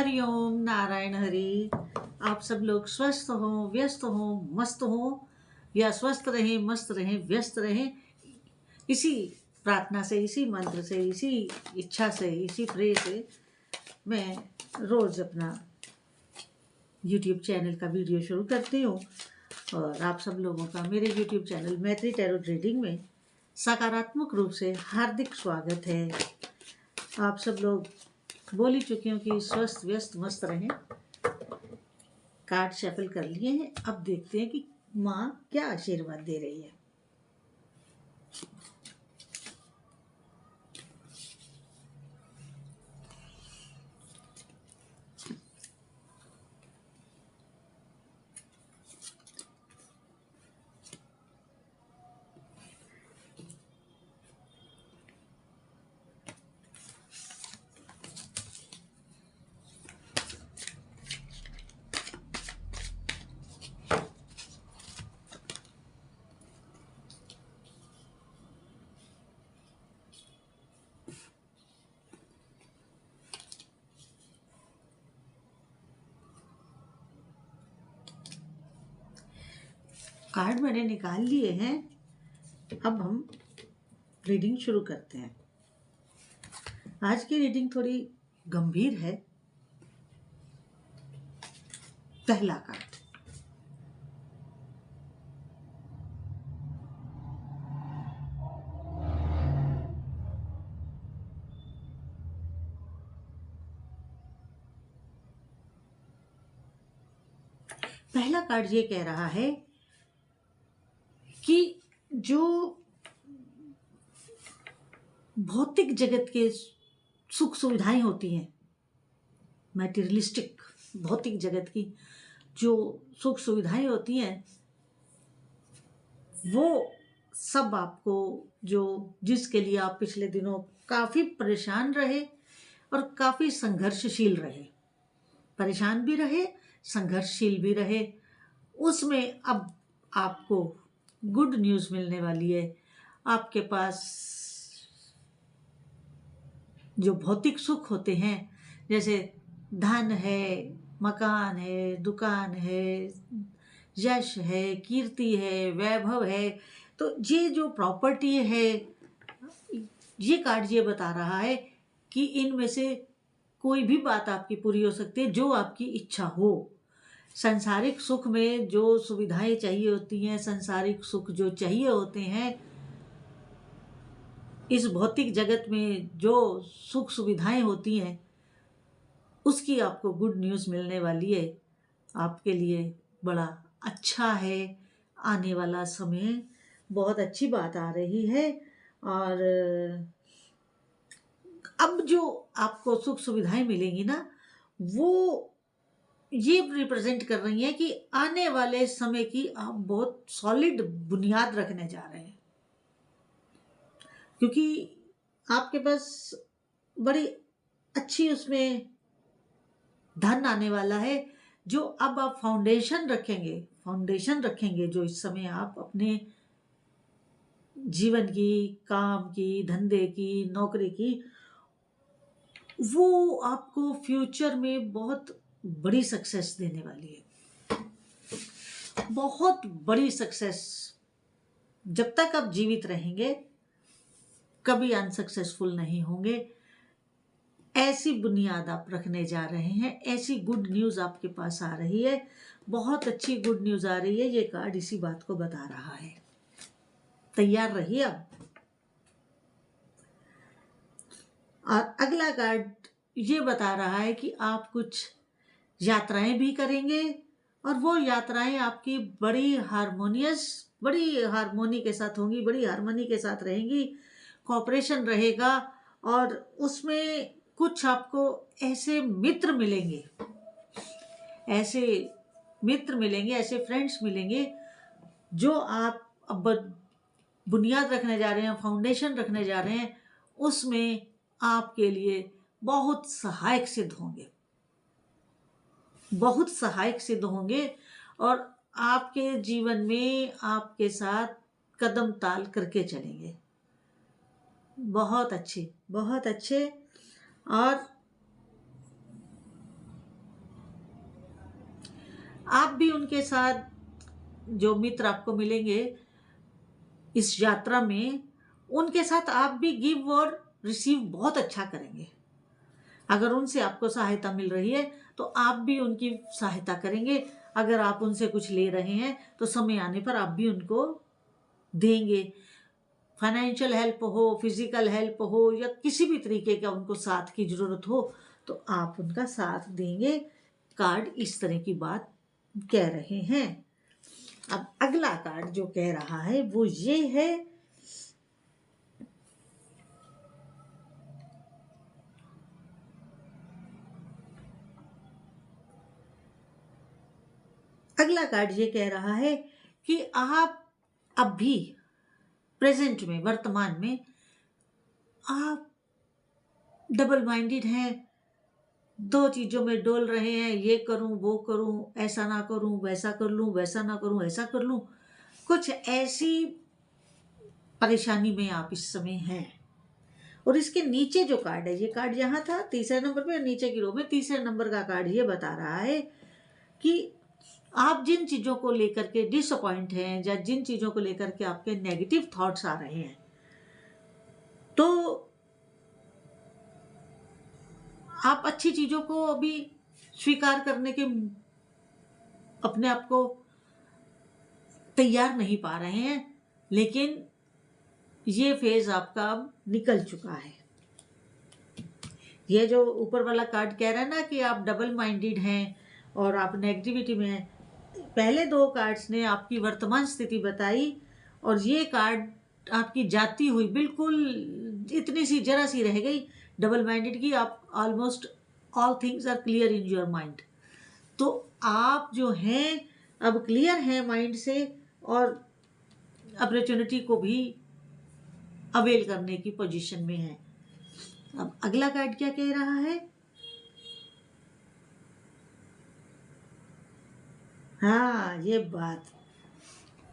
हरिओम नारायण हरि। आप सब लोग स्वस्थ हो, व्यस्त हो, मस्त हो, या स्वस्थ रहें, मस्त रहें, व्यस्त रहें, इसी प्रार्थना से, इसी मंत्र से, इसी इच्छा से, इसी प्रे से मैं रोज अपना YouTube चैनल का वीडियो शुरू करती हूँ। और आप सब लोगों का मेरे YouTube चैनल मैत्री टैरोट रीडिंग में सकारात्मक रूप से हार्दिक स्वागत है। आप सब लोग बोल ही चुकी हूँ कि स्वस्थ व्यस्त मस्त रहें। कार्ड शफल कर लिए हैं, अब देखते हैं कि माँ क्या आशीर्वाद दे रही है। कार्ड मैंने निकाल लिए हैं, अब हम रीडिंग शुरू करते हैं। आज की रीडिंग थोड़ी गंभीर है। पहला कार्ड, पहला कार्ड ये कह रहा है कि जो भौतिक जगत के सुख सुविधाएं होती हैं, मैटेरियलिस्टिक भौतिक जगत की जो सुख सुविधाएं होती हैं, वो सब आपको जिसके लिए आप पिछले दिनों काफ़ी परेशान रहे और काफ़ी संघर्षशील रहे, परेशान भी रहे, संघर्षशील भी रहे, उसमें अब आपको गुड न्यूज़ मिलने वाली है। आपके पास जो भौतिक सुख होते हैं, जैसे धन है, मकान है, दुकान है, यश है, कीर्ति है, वैभव है, तो ये जो प्रॉपर्टी है, ये कार्ड ये बता रहा है कि इनमें से कोई भी बात आपकी पूरी हो सकती है जो आपकी इच्छा हो। सांसारिक सुख में जो सुविधाएं चाहिए होती हैं, सांसारिक सुख जो चाहिए होते हैं, इस भौतिक जगत में जो सुख सुविधाएं होती हैं, उसकी आपको गुड न्यूज़ मिलने वाली है। आपके लिए बड़ा अच्छा है। आने वाला समय बहुत अच्छी बात आ रही है। और अब जो आपको सुख सुविधाएं मिलेंगी ना, वो ये रिप्रेजेंट कर रही हैं कि आने वाले समय की आप बहुत सॉलिड बुनियाद रखने जा रहे हैं, क्योंकि आपके पास बड़ी अच्छी उसमें धन आने वाला है, जो अब आप फाउंडेशन रखेंगे जो इस समय आप अपने जीवन की, काम की, धंधे की, नौकरी की, वो आपको फ्यूचर में बहुत बड़ी सक्सेस देने वाली है। बहुत बड़ी सक्सेस। जब तक आप जीवित रहेंगे कभी अनसक्सेसफुल नहीं होंगे। ऐसी बुनियाद आप रखने जा रहे हैं, ऐसी गुड न्यूज़ आपके पास आ रही है, बहुत अच्छी गुड न्यूज़ आ रही है। ये कार्ड इसी बात को बता रहा है। तैयार रहिए अब। और अगला कार्ड ये बता रहा है कि आप कुछ यात्राएं भी करेंगे, और वो यात्राएं आपकी बड़ी हारमोनी के साथ होंगी, बड़ी हारमोनी के साथ रहेंगी, कोऑपरेशन रहेगा। और उसमें कुछ आपको ऐसे मित्र मिलेंगे, ऐसे फ्रेंड्स मिलेंगे जो आप अब बुनियाद रखने जा रहे हैं, फाउंडेशन रखने जा रहे हैं, उसमें आपके लिए बहुत सहायक सिद्ध होंगे और आपके जीवन में आपके साथ कदम ताल करके चलेंगे। बहुत अच्छे। और आप भी उनके साथ, जो मित्र आपको मिलेंगे इस यात्रा में, उनके साथ आप भी गिव और रिसीव बहुत अच्छा करेंगे। अगर उनसे आपको सहायता मिल रही है तो आप भी उनकी सहायता करेंगे। अगर आप उनसे कुछ ले रहे हैं तो समय आने पर आप भी उनको देंगे। फाइनेंशियल हेल्प हो, फिजिकल हेल्प हो, या किसी भी तरीके का उनको साथ की जरूरत हो तो आप उनका साथ देंगे। कार्ड इस तरह की बात कह रहे हैं। अब अगला कार्ड जो कह रहा है वो ये है, अगला कार्ड ये कह रहा है कि आप अभी प्रेजेंट में, वर्तमान में आप डबल माइंडेड हैं, दो चीजों में डोल रहे हैं, ये करूं वो करूं, ऐसा ना करूं वैसा कर लूं, वैसा ना करूं ऐसा कर लूं। कुछ ऐसी परेशानी में आप इस समय हैं। और इसके नीचे जो कार्ड है, ये कार्ड यहाँ था तीसरे नंबर पे, नीचे की रो में तीसरे नंबर का कार्ड ये बता रहा है कि आप जिन चीजों को लेकर के डिसअपॉइंट हैं, या जिन चीजों को लेकर के आपके नेगेटिव थॉट्स आ रहे हैं, तो आप अच्छी चीजों को अभी स्वीकार करने के अपने आप को तैयार नहीं पा रहे हैं। लेकिन ये फेज आपका अब निकल चुका है। ये जो ऊपर वाला कार्ड कह रहा है ना कि आप डबल माइंडेड हैं और आप नेगेटिविटी में हैं, पहले दो कार्ड्स ने आपकी वर्तमान स्थिति बताई, और ये कार्ड आपकी जाती हुई बिल्कुल इतनी सी जरा सी रह गई डबल माइंडेड की। आप almost all things are clear in your mind. तो आप जो हैं अब क्लियर हैं माइंड से, और अपॉर्चुनिटी को भी अवेल करने की पोजीशन में है। अब अगला कार्ड क्या कह रहा है? हाँ, ये बात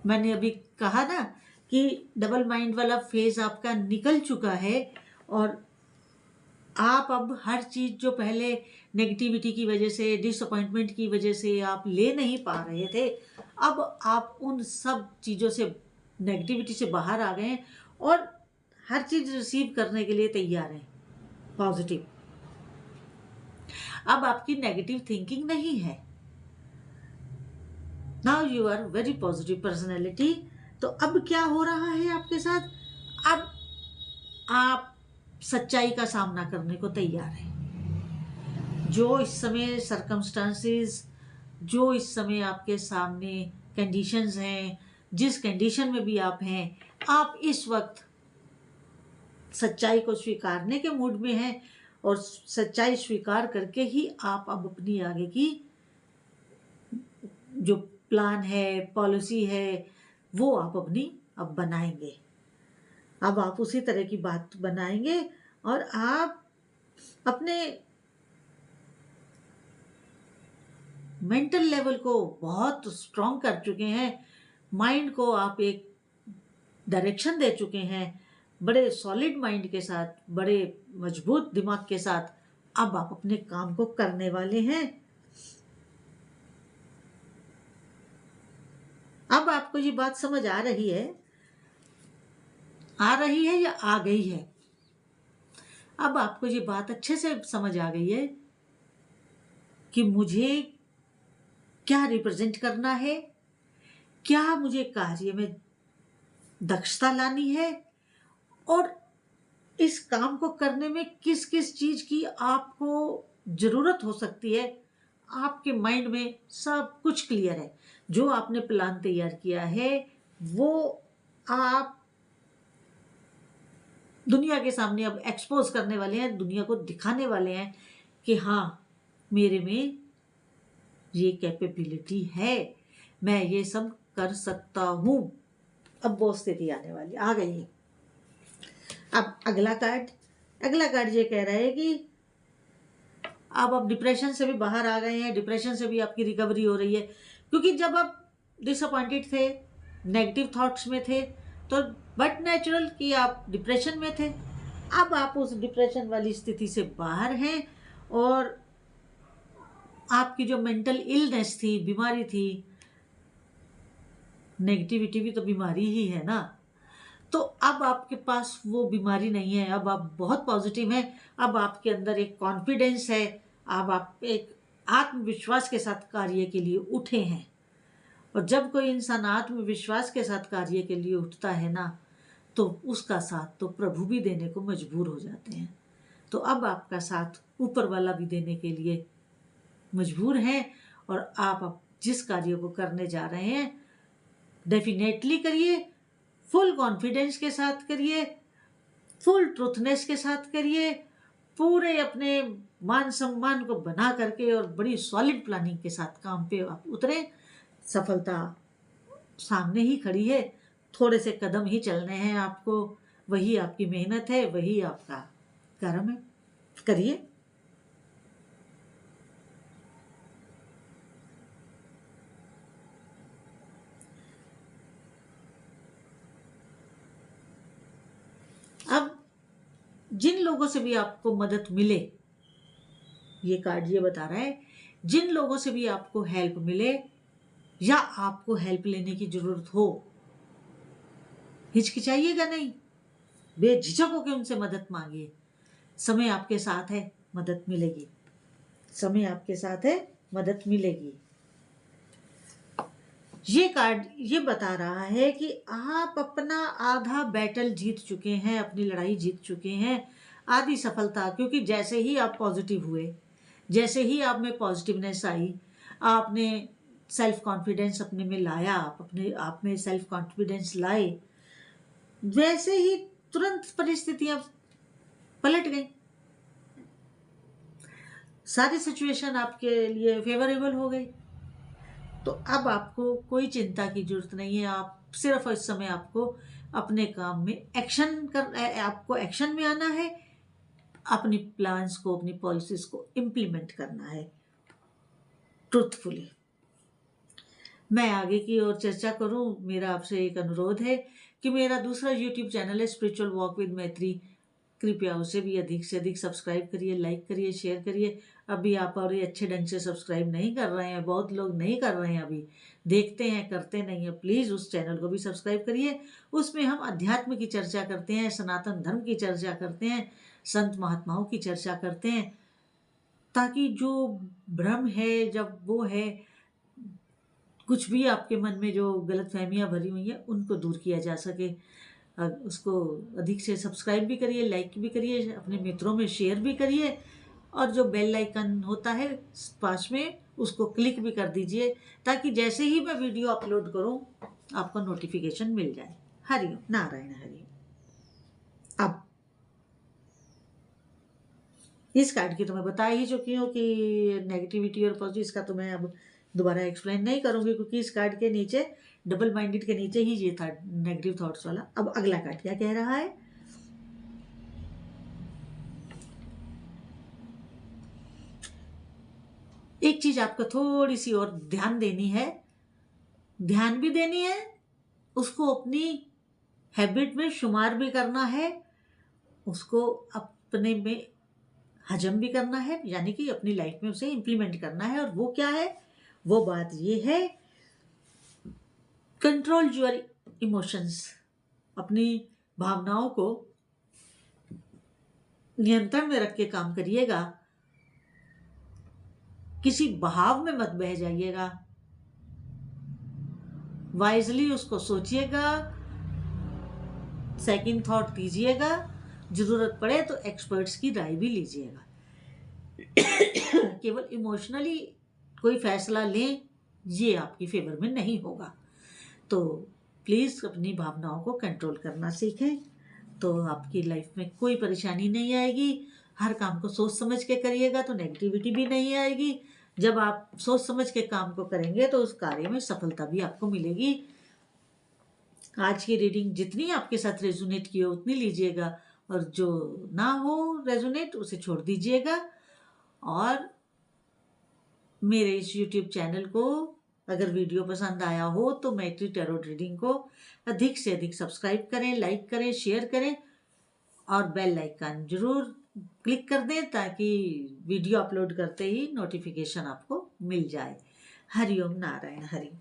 मैंने अभी कहा ना कि डबल माइंड वाला फेज आपका निकल चुका है, और आप अब हर चीज जो पहले नेगेटिविटी की वजह से, डिसअपॉइंटमेंट की वजह से आप ले नहीं पा रहे थे, अब आप उन सब चीजों से, नेगेटिविटी से बाहर आ गए हैं और हर चीज रिसीव करने के लिए तैयार हैं, पॉजिटिव। अब आपकी नेगेटिव थिंकिंग नहीं है। Now you are very positive personality. तो अब क्या हो रहा है आपके साथ? अब आप सच्चाई का सामना करने को तैयार हैं। जो इस समय सर्कमस्टांसेस, जो इस समय आपके सामने कंडीशंस हैं, जिस कंडीशन में भी आप हैं, आप इस वक्त सच्चाई को स्वीकारने के मूड में हैं, और सच्चाई स्वीकार करके ही आप अब अपनी आगे की जो प्लान है, पॉलिसी है, वो आप अपनी अब बनाएंगे। अब आप उसी तरह की बात बनाएंगे, और आप अपने मेंटल लेवल को बहुत स्ट्रांग कर चुके हैं। माइंड को आप एक डायरेक्शन दे चुके हैं, बड़े सॉलिड माइंड के साथ, बड़े मजबूत दिमाग के साथ अब आप अपने काम को करने वाले हैं। अब आपको ये बात समझ आ रही है या आ गई है? अब आपको ये बात अच्छे से समझ आ गई है कि मुझे क्या रिप्रेजेंट करना है, क्या मुझे कार्य में दक्षता लानी है, और इस काम को करने में किस किस चीज की आपको जरूरत हो सकती है। आपके माइंड में सब कुछ क्लियर है। जो आपने प्लान तैयार किया है वो आप दुनिया के सामने अब एक्सपोज करने वाले हैं, दुनिया को दिखाने वाले हैं कि हाँ, मेरे में ये कैपेबिलिटी है, मैं ये सब कर सकता हूं। अब वो स्थिति आने वाली, आ गई है। अब अगला कार्ड ये कह रहा है कि आप डिप्रेशन से भी बाहर आ गए हैं, डिप्रेशन से भी आपकी रिकवरी हो रही है। क्योंकि जब आप डिसअपॉइंटेड थे, नेगेटिव थॉट्स में थे, तो बट नेचुरल कि आप डिप्रेशन में थे। अब आप उस डिप्रेशन वाली स्थिति से बाहर हैं, और आपकी आपकी जो मेंटल इलनेस थी, बीमारी थी, नेगेटिविटी भी तो बीमारी ही है ना, तो अब आपके पास वो बीमारी नहीं है, अब आप बहुत पॉजिटिव हैं, अब आपके अंदर एक कॉन्फिडेंस है, अब आप एक आत्मविश्वास के साथ कार्य के लिए उठे हैं। और जब कोई इंसान आत्मविश्वास के साथ कार्य के लिए उठता है ना, तो उसका साथ तो प्रभु भी देने को मजबूर हो जाते हैं। तो अब आपका साथ ऊपर वाला भी देने के लिए मजबूर है, और आप जिस कार्य को करने जा रहे हैं डेफिनेटली करिए, फुल कॉन्फिडेंस के साथ करिए, फुल ट्रूथनेस के साथ करिए, पूरे अपने मान सम्मान को बना करके और बड़ी सॉलिड प्लानिंग के साथ काम पे आप उतरे। सफलता सामने ही खड़ी है, थोड़े से कदम ही चलने हैं आपको, वही आपकी मेहनत है, वही आपका कर्म है, करिए। अब जिन लोगों से भी आपको मदद मिले, ये कार्ड ये बता रहा है, जिन लोगों से भी आपको हेल्प मिले या आपको हेल्प लेने की जरूरत हो, हिचकिचाइएगा नहीं, बेझिझक होकर उनसे मदद मांगिए। समय आपके साथ है, मदद मिलेगी। समय आपके साथ है, मदद मिलेगी। ये कार्ड ये बता रहा है कि आप अपना आधा बैटल जीत चुके हैं, अपनी लड़ाई जीत चुके हैं, आधी सफलता। क्योंकि जैसे ही आप पॉजिटिव हुए, जैसे ही आप में पॉजिटिवनेस आई, आपने सेल्फ कॉन्फिडेंस अपने में लाया, आप अपने आप में सेल्फ कॉन्फिडेंस लाए, वैसे ही तुरंत परिस्थितियां पलट गई, सारी सिचुएशन आपके लिए फेवरेबल हो गई। तो अब आपको कोई चिंता की जरूरत नहीं है। आप सिर्फ इस समय आपको अपने काम में आपको एक्शन में आना है, अपनी प्लान्स को, अपनी पॉलिसीज को इम्प्लीमेंट करना है ट्रूथफुली। मैं आगे की ओर चर्चा करूं, मेरा आपसे एक अनुरोध है कि मेरा दूसरा यूट्यूब चैनल है स्पिरिचुअल वॉक विद मैत्री, कृपया उसे भी अधिक से अधिक सब्सक्राइब करिए, लाइक करिए, शेयर करिए। अभी आप और अच्छे ढंग से सब्सक्राइब नहीं कर रहे हैं, बहुत लोग नहीं कर रहे हैं, अभी देखते हैं करते नहीं हैं। प्लीज़ उस चैनल को भी सब्सक्राइब करिए। उसमें हम अध्यात्म की चर्चा करते हैं, सनातन धर्म की चर्चा करते हैं, संत महात्माओं की चर्चा करते हैं, ताकि जो भ्रम है, जब वो है, कुछ भी आपके मन में जो गलतफहमियां भरी हुई हैं, उनको दूर किया जा सके। उसको अधिक से सब्सक्राइब भी करिए, लाइक भी करिए, अपने मित्रों में शेयर भी करिए, और जो बेल आइकन होता है पास में, उसको क्लिक भी कर दीजिए, ताकि जैसे ही मैं वीडियो अपलोड करूं आपको नोटिफिकेशन मिल जाए। हरिओम, नारायण हरि। अब इस कार्ड की तो मैं बता ही चुकी हूँ कि नेगेटिविटी और पॉजिटिव, इसका तो मैं अब दोबारा एक्सप्लेन नहीं करूंगी, क्योंकि इस कार्ड के नीचे, डबल माइंडेड के नीचे ही ये था नेगेटिव थॉट्स वाला। अब अगला कार्ड क्या कह रहा है? एक चीज आपको थोड़ी सी और ध्यान देनी है, ध्यान भी देनी है, उसको अपनी हैबिट में शुमार भी करना है, उसको अपने में हजम भी करना है, यानी कि अपनी लाइफ में उसे इंप्लीमेंट करना है। और वो क्या है? वो बात ये है, कंट्रोल योर इमोशंस। अपनी भावनाओं को नियंत्रण में रख के काम करिएगा, किसी बहाव में मत बह जाइएगा, वाइजली उसको सोचिएगा, सेकंड थॉट दीजिएगा, जरूरत पड़े तो एक्सपर्ट्स की राय भी लीजिएगा। केवल इमोशनली कोई फैसला लें, ये आपकी फेवर में नहीं होगा। तो प्लीज़ अपनी भावनाओं को कंट्रोल करना सीखें, तो आपकी लाइफ में कोई परेशानी नहीं आएगी। हर काम को सोच समझ के करिएगा तो नेगेटिविटी भी नहीं आएगी। जब आप सोच समझ के काम को करेंगे तो उस कार्य में सफलता भी आपको मिलेगी। आज की रीडिंग जितनी आपके साथ रेजोनेट की हो उतनी लीजिएगा, और जो ना हो रेजोनेट उसे छोड़ दीजिएगा। और मेरे इस यूट्यूब चैनल को अगर वीडियो पसंद आया हो तो मैत्री टैरो रीडिंग को अधिक से अधिक सब्सक्राइब करें, लाइक करें, शेयर करें, और बेल आइकन जरूर क्लिक कर दें, ताकि वीडियो अपलोड करते ही नोटिफिकेशन आपको मिल जाए। हरिओम नारायण हरि।